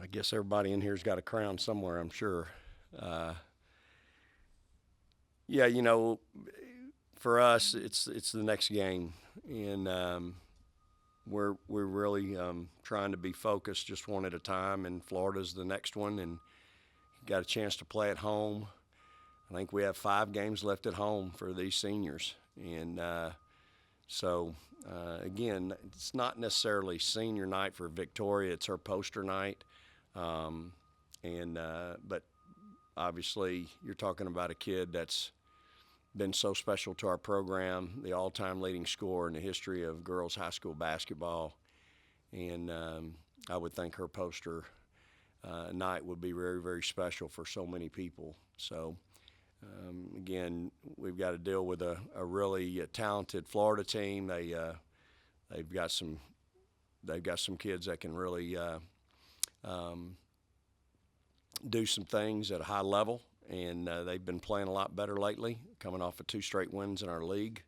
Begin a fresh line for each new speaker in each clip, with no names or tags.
I guess everybody in here's got a crown somewhere, I'm sure. Uh, yeah, for us, it's the next game, and we're really trying to be focused, just one at a time. And Florida's the next one, and got a chance to play at home. I think we have 5 games left at home for these seniors, and again, it's not necessarily senior night for Victoria; it's her poster night, um, but obviously you're talking about a kid that's been so special to our program, the all-time leading scorer in the history of girls high school basketball, and I would think her poster night would be very, very special for so many people. So again, we've got to deal with a really talented Florida team. They've got some kids that can really um, do some things at a high level, and they've been playing a lot better lately, coming off of 2 straight wins in our league.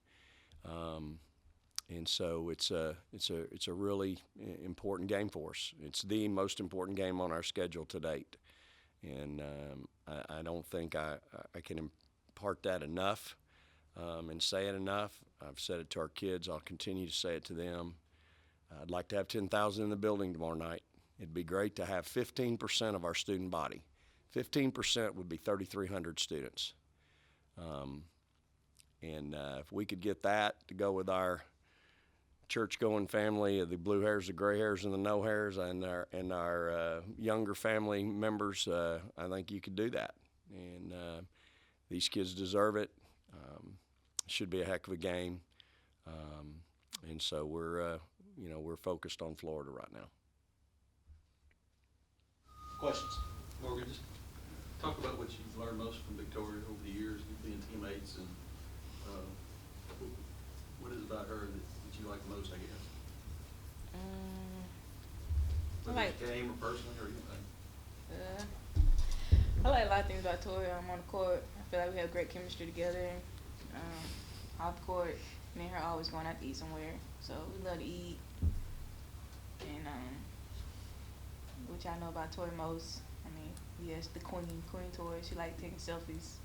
And so it's a really important game for us. It's the most important game on our schedule to date, and I don't think I can impart that enough and say it enough. I've said it to our kids. I'll continue to say it to them. I'd like to have 10,000 in the building tomorrow night. It'd be great to have 15% of our student body. 15% would be 3,300 students. And if we could get that to go with our church-going family of the blue hairs, the gray hairs, and the no hairs, and our younger family members, I think you could do that. And these kids deserve it. It should be a heck of a game. And so we're focused on Florida right now.
Questions?
Morgan, just talk about what you've learned most from Victoria over the years, you being teammates, and what is it about her that you like most, I guess? Whether it's game or personally or anything.
I like a lot of things about Tori. On the court, I feel like we have great chemistry together. Off the court, me and her always going out to eat somewhere. So we love to eat. And which I know about Tori most. I mean, yes, the Queen Tori. She like taking selfies.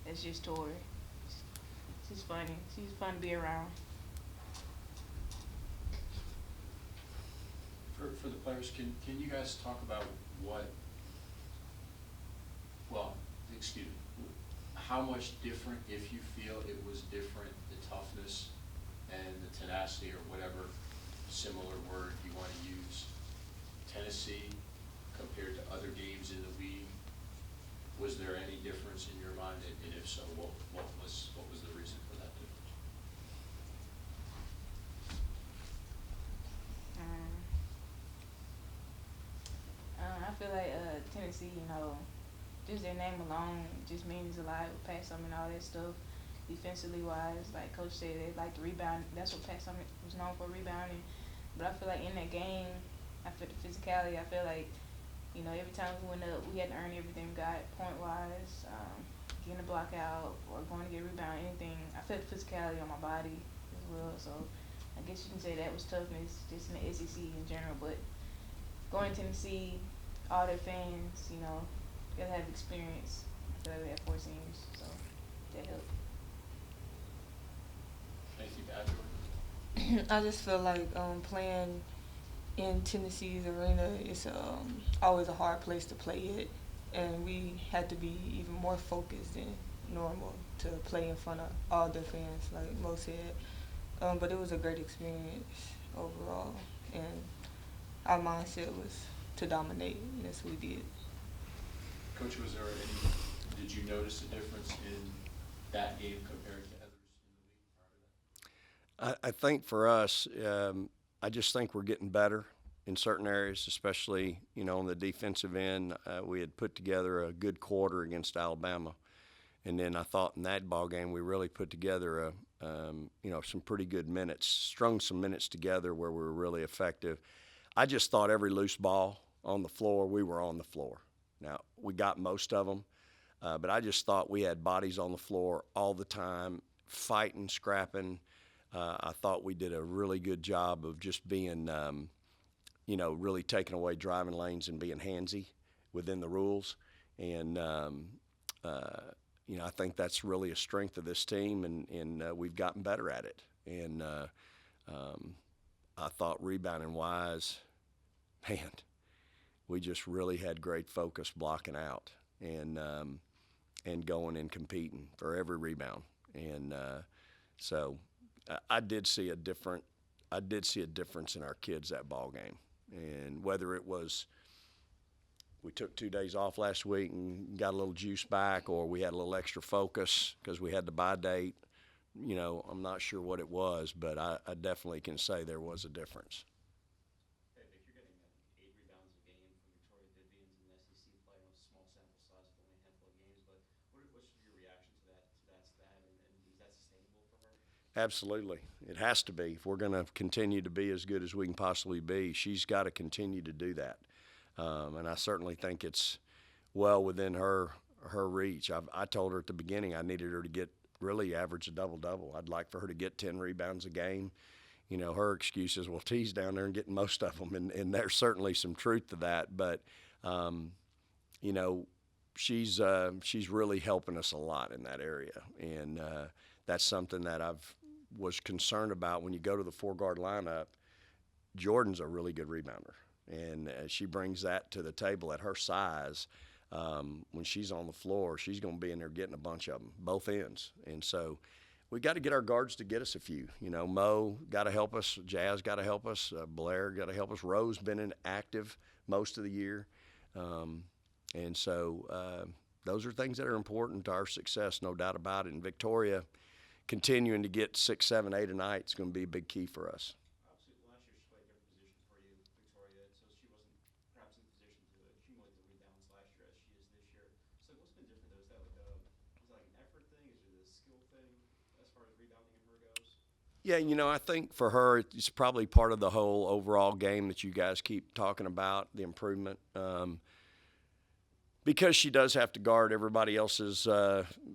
That's just Tori. She's funny. She's fun to be around.
For the players, can you guys talk about how much different, if you feel it was different, the toughness and the tenacity or whatever similar word you want to use, Tennessee compared to other games in the league? Was there any difference in your mind, and if so, what was the reason for that difference?
I feel like Tennessee, just their name alone just means a lot with Pat Summitt and all that stuff. Defensively wise, like Coach said, they like to rebound. That's what Pat Summitt was known for, rebounding. But I feel like in that game, I feel the physicality. I feel like, every time we went up, we had to earn everything we got point-wise, getting the block out or going to get a rebound, anything. I felt the physicality on my body as well. So I guess you can say that was toughness just in the SEC in general. But going to Tennessee, all their fans, gotta have experience. I feel like we had 4 seniors, so that helped.
Anything to add, Jordan?
I just feel like playing in Tennessee's arena is always a hard place to play it, and we had to be even more focused than normal to play in front of all their fans, like Mo said. But it was a great experience overall, and our mindset was to dominate, and that's what we did.
Coach, did you notice a difference in that game compared to others in the league prior to that?
I think for us, I just think we're getting better in certain areas, especially, on the defensive end. We had put together a good quarter against Alabama. And then I thought in that ball game we really put together some pretty good minutes, strung some minutes together where we were really effective. I just thought every loose ball on the floor, we were on the floor. Now, we got most of them, but I just thought we had bodies on the floor all the time, fighting, scrapping. I thought we did a really good job of just being really taking away driving lanes and being handsy within the rules. And, I think that's really a strength of this team, and we've gotten better at it. And I thought rebounding wise, man, we just really had great focus blocking out and going and competing for every rebound. And so I did see a difference in our kids that ball game. And whether it was we took 2 days off last week and got a little juice back, or we had a little extra focus because we had the bye date, I'm not sure what it was, but I definitely can say there was a difference.
Hey, Vic, you're getting 8 rebounds a game from Victoria Vivians in the SEC play. I know it's a small sample size of only a handful of games, but what's your reaction to that stat, and is that sustainable for her?
Absolutely. It has to be. If we're going to continue to be as good as we can possibly be, she's got to continue to do that. And I certainly think it's well within her reach. I told her at the beginning I needed her to get really average a double-double. I'd like for her to get 10 rebounds a game. Her excuse is, well, T's down there and getting most of them, and there's certainly some truth to that. But, she's really helping us a lot in that area, and that's something that was concerned about. When you go to the four-guard lineup, Jordan's a really good rebounder, and she brings that to the table at her size. When she's on the floor, she's going to be in there getting a bunch of them, both ends. And so we got to get our guards to get us a few. Mo got to help us. Jazz got to help us. Blair got to help us. Rose been inactive most of the year. And so those are things that are important to our success, no doubt about it. And Victoria continuing to get 6, 7, 8 a night is going to be a big key for us.
Obviously, last year she played a different position for you, Victoria, so she wasn't perhaps in a position to accumulate the rebounds last year as she is this year. So what's been different though? Is that like an effort thing? Is it a skill thing as far as rebounding in her goes?
Yeah, I think for her, it's probably part of the whole overall game that you guys keep talking about, the improvement. Because she does have to guard everybody else's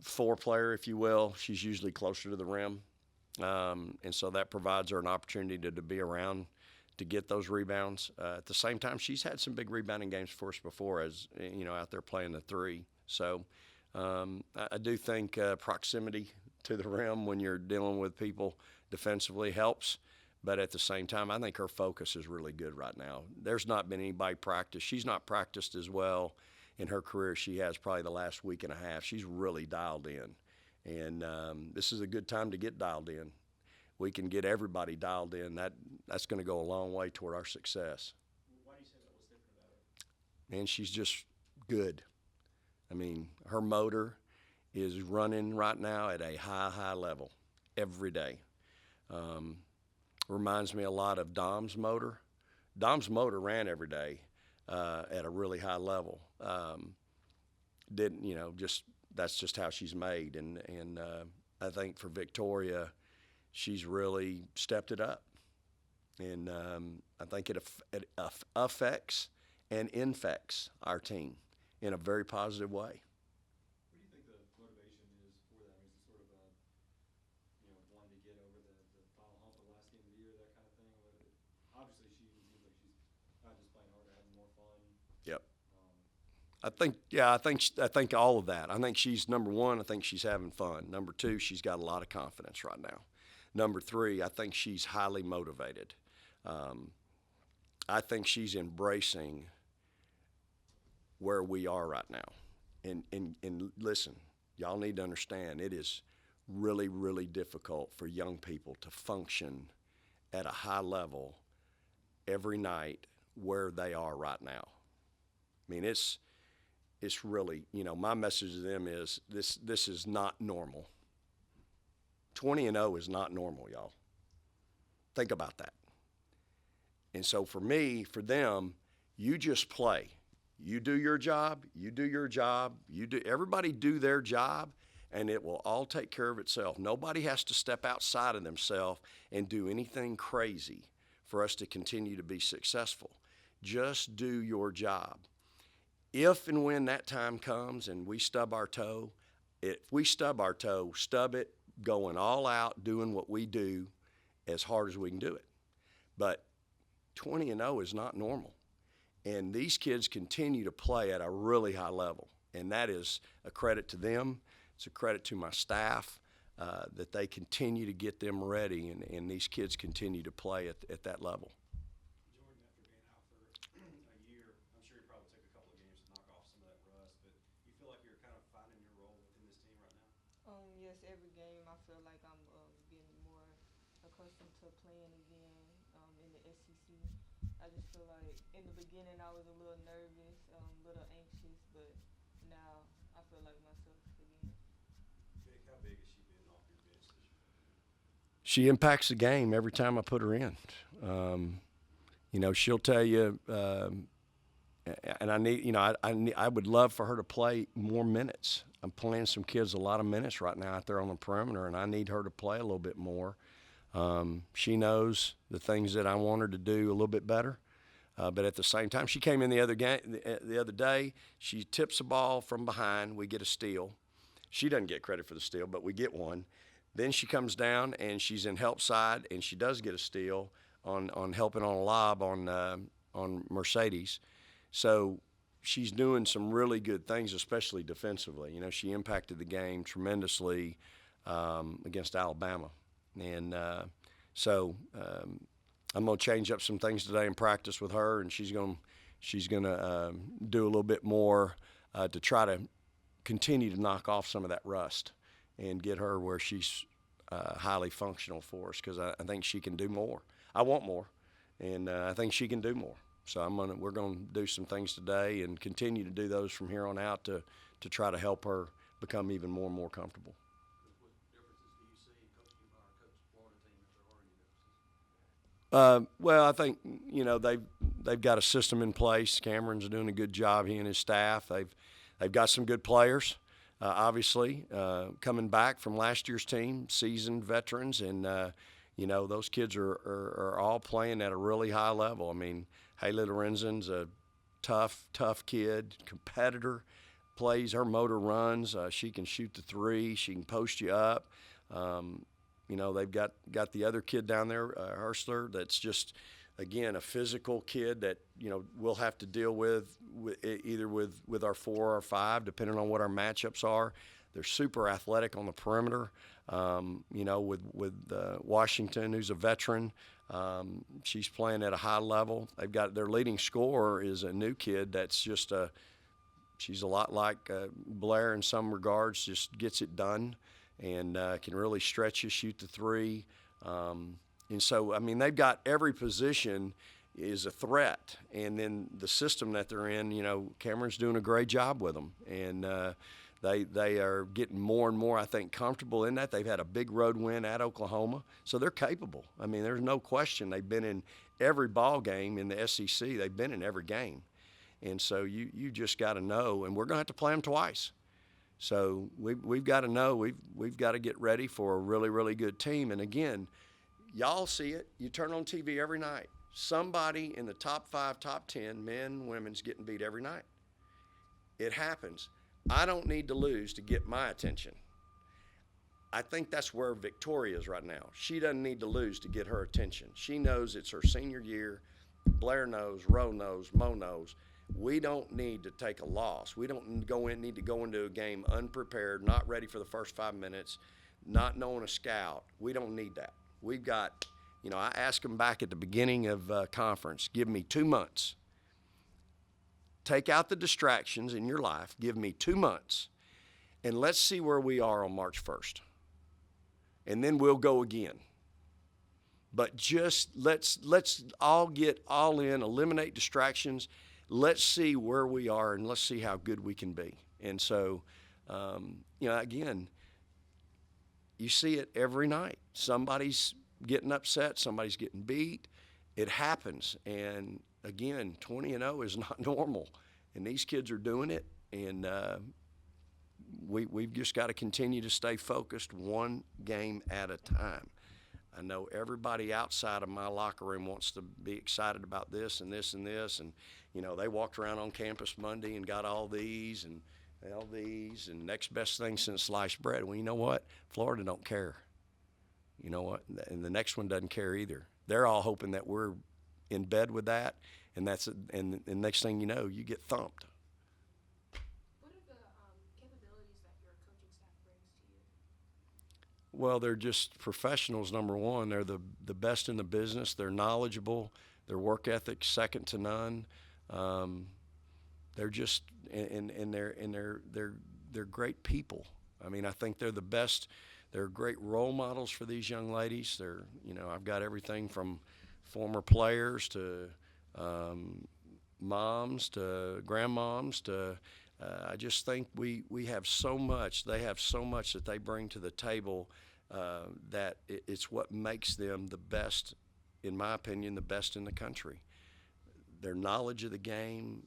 four player, if you will, she's usually closer to the rim. And so that provides her an opportunity to be around to get those rebounds. At the same time, she's had some big rebounding games for us before, as out there playing the three. So I do think proximity to the rim when you're dealing with people defensively helps. But at the same time, I think her focus is really good right now. There's not been anybody practice. She's not practiced as well in her career she has probably the last week and a half. She's really dialed in. And this is a good time to get dialed in. We can get everybody dialed in. That's going to go a long way toward our success.
Why do you say that? What's different about her?
Man, she's just good. I mean, her motor is running right now at a high level every day. Reminds me a lot of Dom's motor. Dom's motor ran every day at a really high level. That's just how she's made. And I think for Victoria, she's really stepped it up. And I think it affects and infects our team in a very positive way.
What do you think the motivation is for that? I mean, is it sort of wanting to get over the final hump of the last game of the year, that kind of thing? Obviously, she seems like she's not just playing harder, having more fun.
Yep. I think all of that. I think she's number one. I think she's having fun. Number two, she's got a lot of confidence right now. Number three, I think she's highly motivated. I think she's embracing where we are right now. And listen, y'all need to understand, it is really, really difficult for young people to function at a high level every night where they are right now. I mean, it's really, my message to them is this is not normal. 20-0 is not normal, y'all. Think about that. And so for me, for them, you just play. You do your job, everybody do their job, and it will all take care of itself. Nobody has to step outside of themselves and do anything crazy for us to continue to be successful. Just do your job. If and when that time comes and we stub our toe, stub it, going all out, doing what we do as hard as we can do it. But 20-0 is not normal. And these kids continue to play at a really high level. And that is a credit to them. It's a credit to my staff that they continue to get them ready, and these kids continue to play at that level.
Jordan, after being out for a year, I'm sure you probably took a couple of games to knock off some of that rust, but you feel like you're kind of finding your role within this team right now?
Yes, every game I feel like I'm getting more accustomed to playing again in the SEC. I just feel like in the beginning I was a little nervous, a little anxious, but now I feel like myself again.
Vic, how big has she been off your bench this year?
She impacts the game every time I put her in. She'll tell you, and I need, I would love for her to play more minutes. I'm playing some kids a lot of minutes right now out there on the perimeter, and I need her to play a little bit more. She knows the things that I want her to do a little bit better. But at the same time, she came in the other day. She tips a ball from behind. We get a steal. She doesn't get credit for the steal, but we get one. Then she comes down and she's in help side, and she does get a steal on helping on a lob on Mercedes. So she's doing some really good things, especially defensively. She impacted the game tremendously against Alabama, and so I'm going to change up some things today in practice with her, and she's going to do a little bit more to try to continue to knock off some of that rust and get her where she's highly functional for us, because I think she can do more. I want more, and I think she can do more. So we're going to do some things today and continue to do those from here on out to try to help her become even more and more comfortable.
What differences do you see coaching by our Coach Florida team if there are any differences?
Well, I think they've got a system in place. Cameron's doing a good job. He and his staff. They've got some good players. Obviously, coming back from last year's team, seasoned veterans, and those kids are all playing at a really high level. I mean, Haley Lorenzen's a tough kid, competitor. Plays, her motor runs. She can shoot the three. She can post you up. They've got the other kid down there, Herstler, that's just, again, a physical kid that, we'll have to deal with either with our 4 or 5, depending on what our matchups are. They're super athletic on the perimeter. With Washington, who's a veteran, she's playing at a high level. They've got their leading scorer is a new kid that's just she's a lot like Blair in some regards, just gets it done and can really stretch you, shoot the three. And so, they've got every position is a threat. And then the system that they're in, Cameron's doing a great job with them. And they are getting more and more, I think, comfortable in that. They've had a big road win at Oklahoma. So they're capable. There's no question. They've been in every ball game in the SEC. They've been in every game. And so you just got to know, and we're going to have to play them twice. So we've got to know, we've got to get ready for a really, really good team. And again, y'all see it. You turn on TV every night. Somebody in the top 5, top 10, men, women's getting beat every night. It happens. I don't need to lose to get my attention. I think that's where Victoria is right now. She doesn't need to lose to get her attention. She knows it's her senior year. Blair knows, Roe knows, Mo knows. We don't need to take a loss. We don't need to go into a game unprepared, not ready for the first 5 minutes, not knowing a scout. We don't need that. We've got, I asked them back at the beginning of conference, give me 2 months. Take out the distractions in your life. Give me 2 months, and let's see where we are on March 1st. And then we'll go again. But just let's all get all in, eliminate distractions. Let's see where we are, and let's see how good we can be. And so, again, you see it every night. Somebody's getting upset. Somebody's getting beat. It happens. And, again, 20-0 is not normal. And these kids are doing it. And we've just got to continue to stay focused one game at a time. I know everybody outside of my locker room wants to be excited about this and this and this. And, they walked around on campus Monday and got all these and next best thing since sliced bread. Well, you know what? Florida don't care. You know what? And the next one doesn't care either. They're all hoping that we're in bed with that, and and next thing you know, you get thumped.
What are the capabilities that your coaching staff brings to you?
Well, they're just professionals. Number one, they're the best in the business. They're knowledgeable. Their work ethic second to none. They're just and they're great people. I mean, I think they're the best. They're great role models for these young ladies. I've got everything from former players to moms to grandmoms to. I just think we have so much. They have so much that they bring to the table that it's what makes them the best, in my opinion, the best in the country. Their knowledge of the game,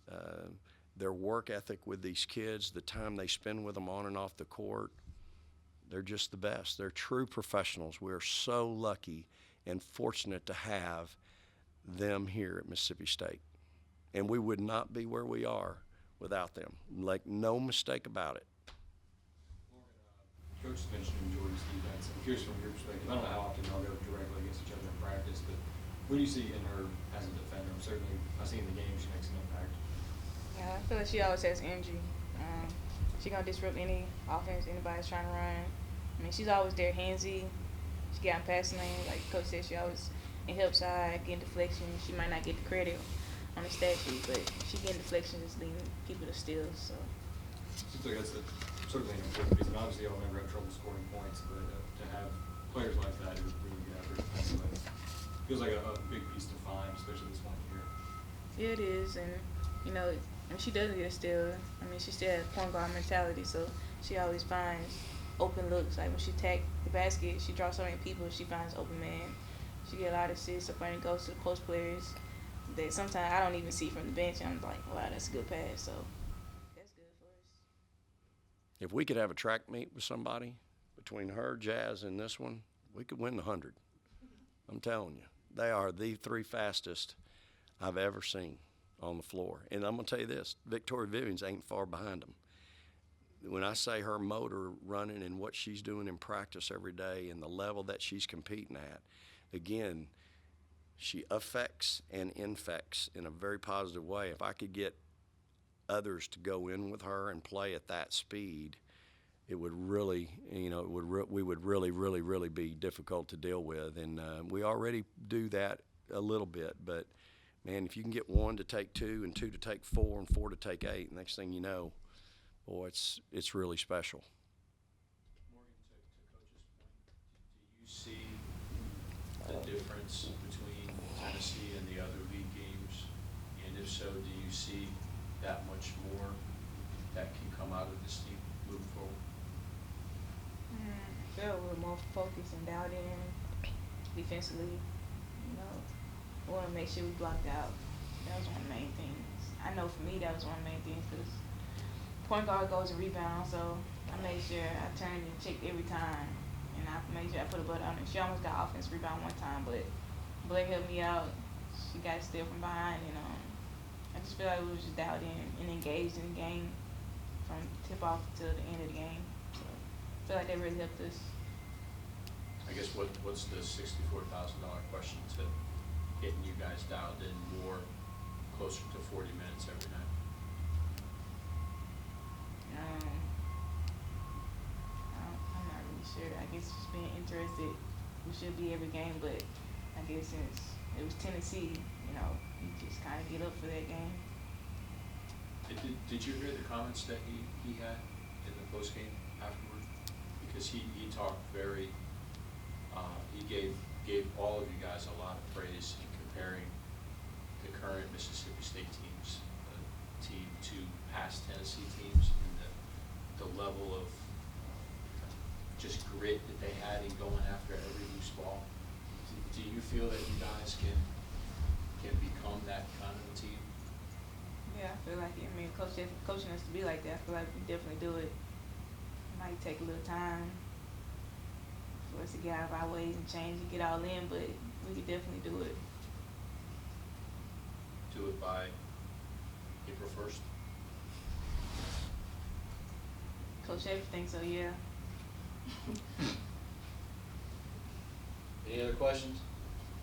their work ethic with these kids, the time they spend with them on and off the court, they're just the best. They're true professionals. We're so lucky and fortunate to have them here at Mississippi State. And we would not be where we are without them. Like, no mistake about it.
Coach mentioned Jordan's defense. I'm curious from your perspective. I don't know how often y'all go directly against each other in practice, but what do you see in her as a defender? Certainly, I see in the game she makes an impact.
Yeah, I feel like she always has energy. She gonna disrupt any offense anybody's trying to run. I mean, she's always there, handsy. She got in passing lane, like Coach said. She always in help side, getting deflection. She might not get the credit on the stat sheet, but she getting deflection, just leading people to steals. So.
Seems like that's certainly an important piece. And obviously, y'all never have trouble scoring points, but to have players like that who really get after defensively feels like a big piece to find, especially this one year.
Yeah, it is, and she doesn't get a steal. I mean, she still has point guard mentality, so she always finds open looks. Like when she attack the basket, she draws so many people, she finds open man. She get a lot of assists up when it goes to the post players that sometimes I don't even see from the bench. And I'm like, wow, that's a good pass. So that's good for us.
If we could have a track meet with somebody between her, Jazz, and this one, we could win the 100. I'm telling you, they are the three fastest I've ever seen on the floor. And I'm going to tell you this, Victoria Vivians ain't far behind them. When I say her motor running and what she's doing in practice every day and the level that she's competing at, again, she affects and infects in a very positive way. If I could get others to go in with her and play at that speed, it would really, we would really, really, really be difficult to deal with. And we already do that a little bit, but man, if you can get one to take two and two to take four and four to take eight, next thing you know, boy, it's really special.
Morgan, to Coach's point, do you see the difference between Tennessee and the other league games? And if so, do you see that much more that can come out of this team moving forward?
I feel we're more focused and dialed in defensively. We want to make sure we blocked out. That was one of the main things. I know for me that was one of the main things because point guard goes and rebound, so I made sure I turned and checked every time, and I made sure I put a butt on it. She almost got offense rebound one time, but Blake helped me out. She got a steal from behind, and I just feel like we was just dialed in and engaged in the game from tip off to the end of the game. So I feel like that really helped us.
I guess what's the $64,000 question to getting you guys dialed in more, closer to 40 minutes every night?
I'm not really sure. I guess just being interested. We should be every game, but I guess since it was Tennessee, you just kind of get up for that game.
Did you hear the comments that he had in the post game afterward? Because he talked very, he gave all of you guys a lot of praise in comparing the current Mississippi State team to past Tennessee teams and the level of just grit that they had in going after every loose ball. Do you feel that you guys can become that kind of a team?
Yeah, I feel like it. I mean, coaching us to be like that. I feel like we definitely do it. It might take a little time for us to get out of our ways and change and get all in, but we could definitely do it.
Do it by April 1st?
Coach Sheffield thinks so, yeah.
Any other questions?